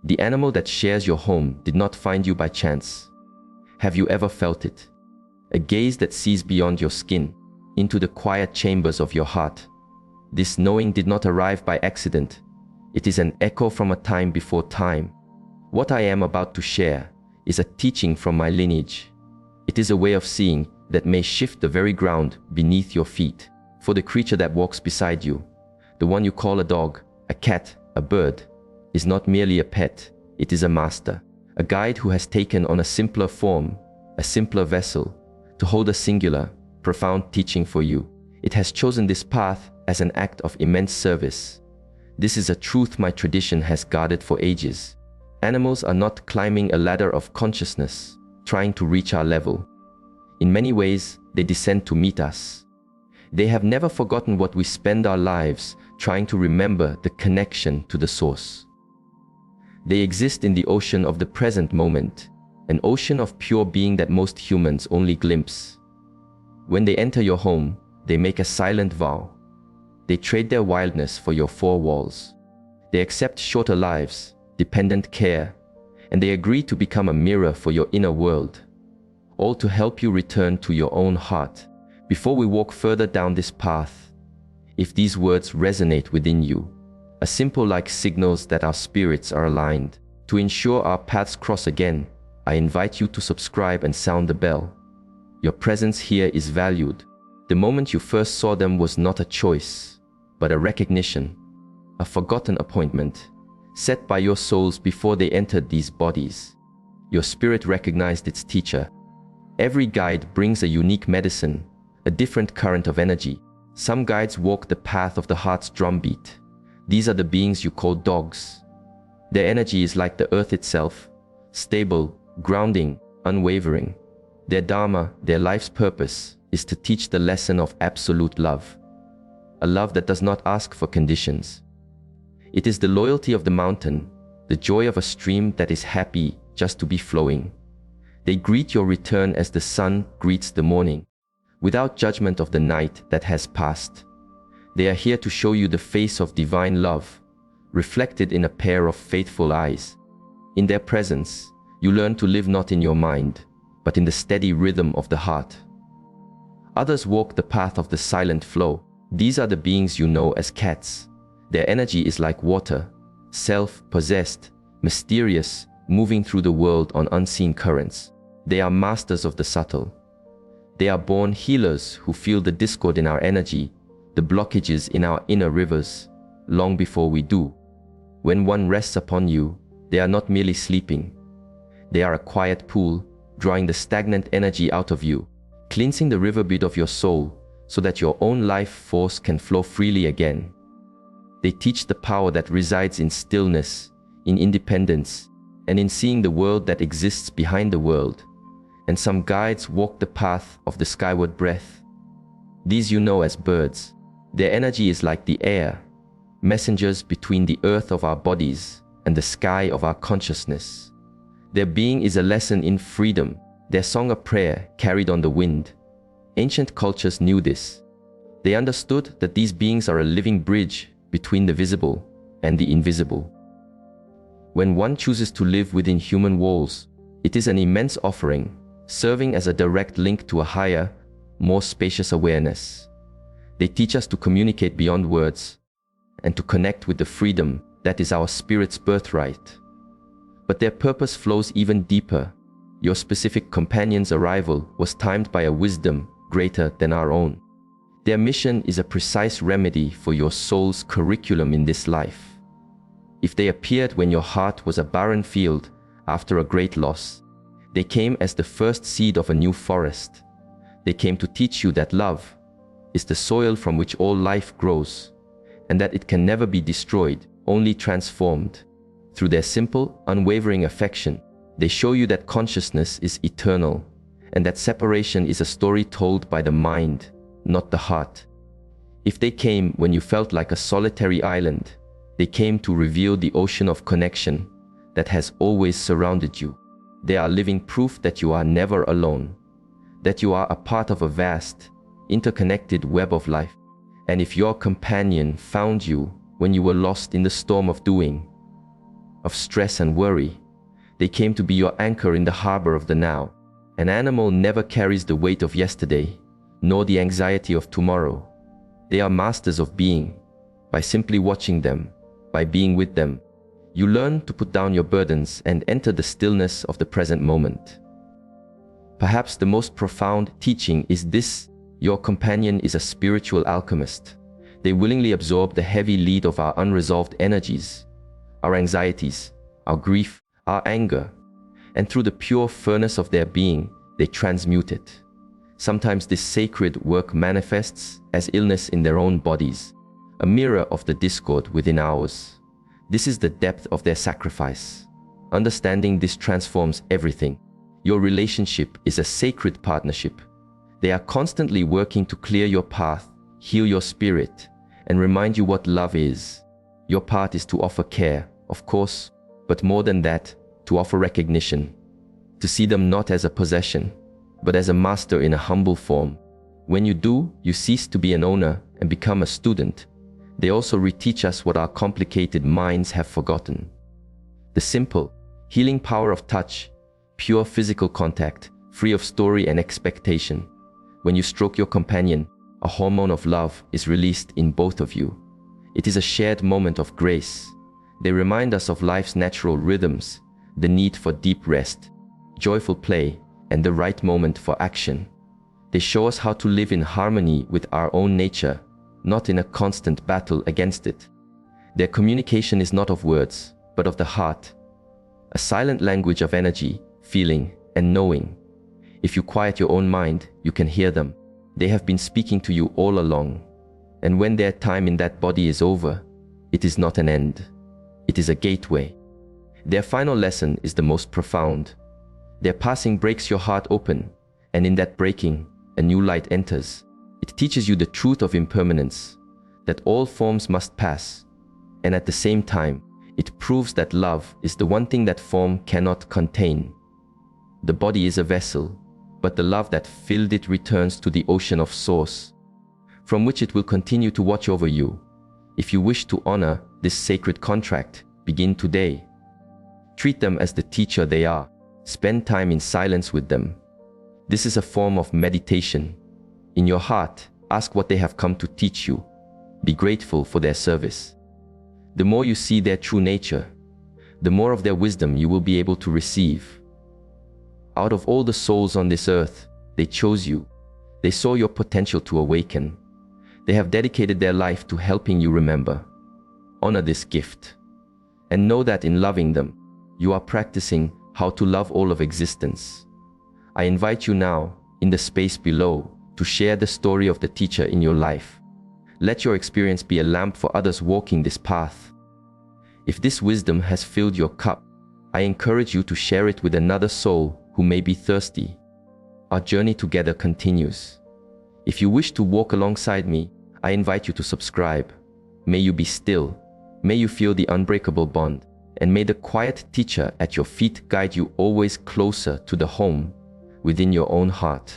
The animal that shares your home did not find you by chance. Have you ever felt it? A gaze that sees beyond your skin, into the quiet chambers of your heart. This knowing did not arrive by accident. It is an echo from a time before time. What I am about to share is a teaching from my lineage. It is a way of seeing that may shift the very ground beneath your feet. For the creature that walks beside you, the one you call a dog, a cat, a bird, is not merely a pet, it is a master, a guide who has taken on a simpler form, a simpler vessel, to hold a singular, profound teaching for you. It has chosen this path as an act of immense service. This is a truth my tradition has guarded for ages. Animals are not climbing a ladder of consciousness, trying to reach our level. In many ways, they descend to meet us. They have never forgotten what we spend our lives trying to remember, the connection to the source. They exist in the ocean of the present moment, an ocean of pure being that most humans only glimpse. When they enter your home, they make a silent vow. They trade their wildness for your four walls. They accept shorter lives, dependent care, and they agree to become a mirror for your inner world, all to help you return to your own heart. Before we walk further down this path, if these words resonate within you, a simple like signals that our spirits are aligned. To ensure our paths cross again, I invite you to subscribe and sound the bell. Your presence here is valued. The moment you first saw them was not a choice, but a recognition, a forgotten appointment, set by your souls before they entered these bodies. Your spirit recognized its teacher. Every guide brings a unique medicine, a different current of energy. Some guides walk the path of the heart's drumbeat. These are the beings you call dogs. Their energy is like the earth itself, stable, grounding, unwavering. Their dharma, their life's purpose, is to teach the lesson of absolute love. A love that does not ask for conditions. It is the loyalty of the mountain, the joy of a stream that is happy just to be flowing. They greet your return as the sun greets the morning, without judgment of the night that has passed. They are here to show you the face of divine love, reflected in a pair of faithful eyes. In their presence, you learn to live not in your mind, but in the steady rhythm of the heart. Others walk the path of the silent flow. These are the beings you know as cats. Their energy is like water, self-possessed, mysterious, moving through the world on unseen currents. They are masters of the subtle. They are born healers who feel the discord in our energy, the blockages in our inner rivers, long before we do. When one rests upon you, they are not merely sleeping. They are a quiet pool, drawing the stagnant energy out of you, cleansing the riverbed of your soul so that your own life force can flow freely again. They teach the power that resides in stillness, in independence, and in seeing the world that exists behind the world. And some guides walk the path of the skyward breath. These you know as birds. Their energy is like the air, messengers between the earth of our bodies and the sky of our consciousness. Their being is a lesson in freedom, their song a prayer carried on the wind. Ancient cultures knew this. They understood that these beings are a living bridge between the visible and the invisible. When one chooses to live within human walls, it is an immense offering, serving as a direct link to a higher, more spacious awareness. They teach us to communicate beyond words and to connect with the freedom that is our spirit's birthright. But their purpose flows even deeper. Your specific companion's arrival was timed by a wisdom greater than our own. Their mission is a precise remedy for your soul's curriculum in this life. If they appeared when your heart was a barren field after a great loss, they came as the first seed of a new forest. They came to teach you that love is the soil from which all life grows, and that it can never be destroyed, only transformed. Through their simple, unwavering affection, they show you that consciousness is eternal, and that separation is a story told by the mind, not the heart. If they came when you felt like a solitary island, they came to reveal the ocean of connection that has always surrounded you. They are living proof that you are never alone, that you are a part of a vast, interconnected web of life. And if your companion found you when you were lost in the storm of doing, of stress and worry. They came to be your anchor in the harbor of the now. An animal never carries the weight of yesterday, nor the anxiety of tomorrow. They are masters of being. By simply watching them, by being with them, you learn to put down your burdens and enter the stillness of the present moment. Perhaps the most profound teaching is this: your companion is a spiritual alchemist. They willingly absorb the heavy lead of our unresolved energies, our anxieties, our grief, our anger, and through the pure furnace of their being, they transmute it. Sometimes this sacred work manifests as illness in their own bodies, a mirror of the discord within ours. This is the depth of their sacrifice. Understanding this transforms everything. Your relationship is a sacred partnership. They are constantly working to clear your path, heal your spirit, and remind you what love is. Your part is to offer care, of course, but more than that, to offer recognition. To see them not as a possession, but as a master in a humble form. When you do, you cease to be an owner and become a student. They also reteach us what our complicated minds have forgotten. The simple, healing power of touch, pure physical contact, free of story and expectation. When you stroke your companion, a hormone of love is released in both of you. It is a shared moment of grace. They remind us of life's natural rhythms, the need for deep rest, joyful play, and the right moment for action. They show us how to live in harmony with our own nature, not in a constant battle against it. Their communication is not of words, but of the heart, a silent language of energy, feeling, and knowing. If you quiet your own mind, you can hear them. They have been speaking to you all along. And when their time in that body is over, it is not an end. It is a gateway. Their final lesson is the most profound. Their passing breaks your heart open, and in that breaking, a new light enters. It teaches you the truth of impermanence, that all forms must pass, and at the same time, it proves that love is the one thing that form cannot contain. The body is a vessel, but the love that filled it returns to the ocean of source, from which it will continue to watch over you. If you wish to honor this sacred contract, begin today. Treat them as the teacher they are. Spend time in silence with them. This is a form of meditation. In your heart, ask what they have come to teach you. Be grateful for their service. The more you see their true nature, the more of their wisdom you will be able to receive. Out of all the souls on this earth, they chose you. They saw your potential to awaken. They have dedicated their life to helping you remember. Honor this gift. And know that in loving them, you are practicing how to love all of existence. I invite you now, in the space below, to share the story of the teacher in your life. Let your experience be a lamp for others walking this path. If this wisdom has filled your cup, I encourage you to share it with another soul who may be thirsty. Our journey together continues. If you wish to walk alongside me, I invite you to subscribe. May you be still. May you feel the unbreakable bond. And may the quiet teacher at your feet guide you always closer to the home within your own heart.